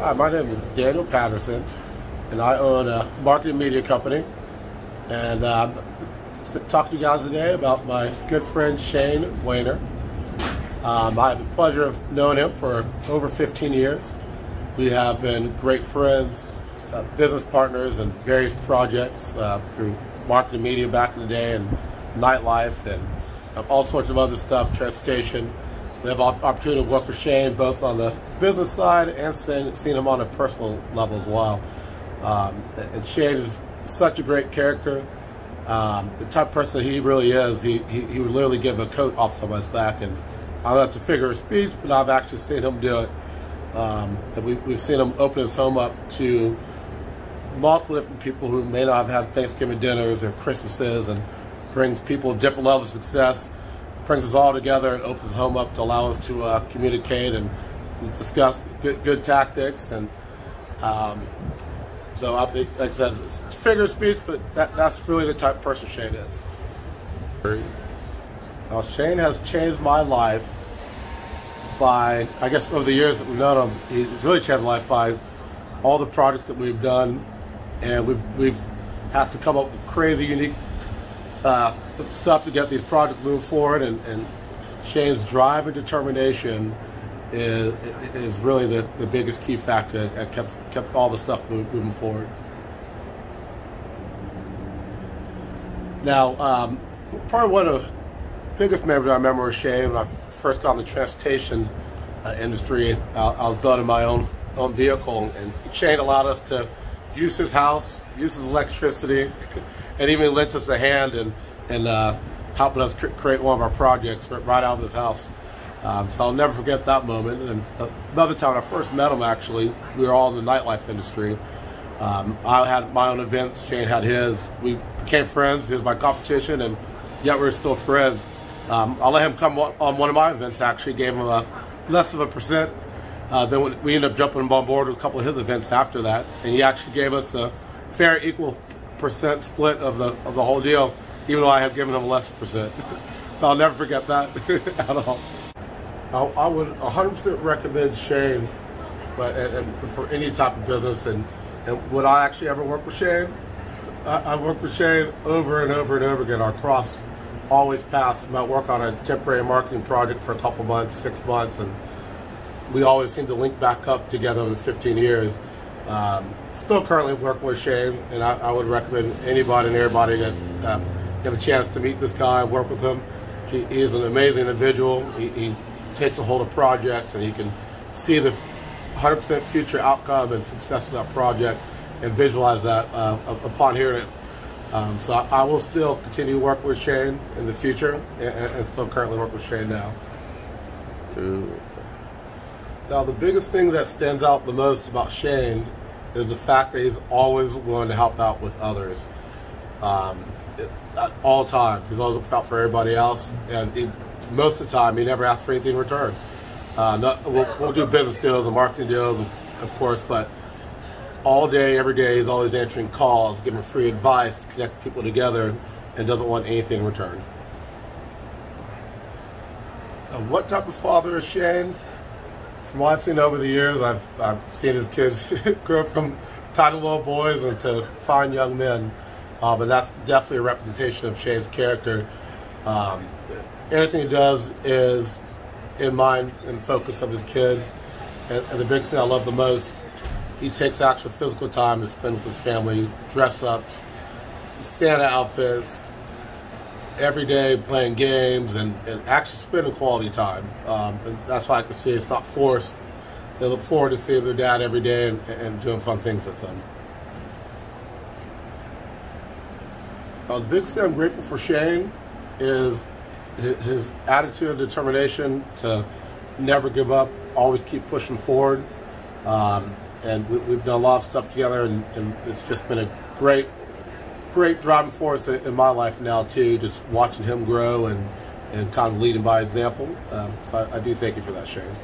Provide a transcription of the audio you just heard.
Hi, my name is Daniel Patterson, and I own a marketing media company. And talk to you guys today about my good friend Shane Wahner. I have the pleasure of knowing him for over 15 years. We have been great friends, business partners in various projects through marketing media back in the day and nightlife and all sorts of other stuff, transportation. We have opportunity to work with Shane both on the business side and seeing him on a personal level as well. And Shane is such a great character. The type of person that he really is, he would literally give a coat off somebody's back. And I don't know if it's a figure of speech, but I've actually seen him do it. And we've seen him open his home up to multiple different people who may not have had Thanksgiving dinners or Christmases, and brings people of different levels of success, brings us all together and opens his home up to allow us to communicate and discuss good tactics. And so I think, like I said, it's a figure of speech, but that's really the type of person Shane is. Now, Shane has changed my life by, I guess over the years that we've known him, he's really changed my life by all the projects that we've done, and we've had to come up with crazy, unique stuff to get these projects moving forward, and Shane's drive and determination is really the biggest key factor that kept all the stuff moving forward. Now, probably one of the biggest memories I remember with Shane when I first got in the transportation industry. I was building my own vehicle, and Shane allowed us to use his house, use his electricity, and even lent us a hand in helping us create one of our projects right out of his house. So I'll never forget that moment. And another time when I first met him, actually, we were all in the nightlife industry. I had my own events, Shane had his. We became friends. He was my competition, and yet we were still friends. I let him come on one of my events, actually, gave him less of a percent. Then we ended up jumping on board with a couple of his events after that, and he actually gave us a fair equal percent split of the whole deal, even though I had given him less percent. So I'll never forget that at all. I would 100% recommend Shane, and for any type of business. And would I actually ever work with Shane? I worked with Shane over and over and over again. Our cross always paths. I work on a temporary marketing project for a couple months, 6 months, and we always seem to link back up together over 15 years. Still currently working with Shane, and I would recommend anybody and everybody that have a chance to meet this guy and work with him. He is an amazing individual. He takes a hold of projects, and he can see the 100% future outcome and success of that project and visualize that upon hearing it. So I will still continue to work with Shane in the future, and still currently work with Shane now. Now, the biggest thing that stands out the most about Shane is the fact that he's always willing to help out with others. At all times, he's always looking out for everybody else, and most of the time, he never asks for anything in return. We'll do business deals and marketing deals, of course, but all day, every day, he's always answering calls, giving free advice to connect people together, and doesn't want anything in return. What type of father is Shane? From what I've seen over the years, I've seen his kids grow from tiny little boys into fine young men. But that's definitely a representation of Shane's character. Everything he does is in mind and focus of his kids. And the biggest thing I love the most, he takes actual physical time to spend with his family, dress ups, Santa outfits, every day playing games, and actually spending quality time. And that's why I can see it's not forced. They look forward to seeing their dad every day and doing fun things with them. The biggest thing I'm grateful for Shane is his attitude and determination to never give up, always keep pushing forward. And we've done a lot of stuff together, and it's just been a great driving force in my life now too, just watching him grow and kind of leading by example. So I do thank you for that, Shane.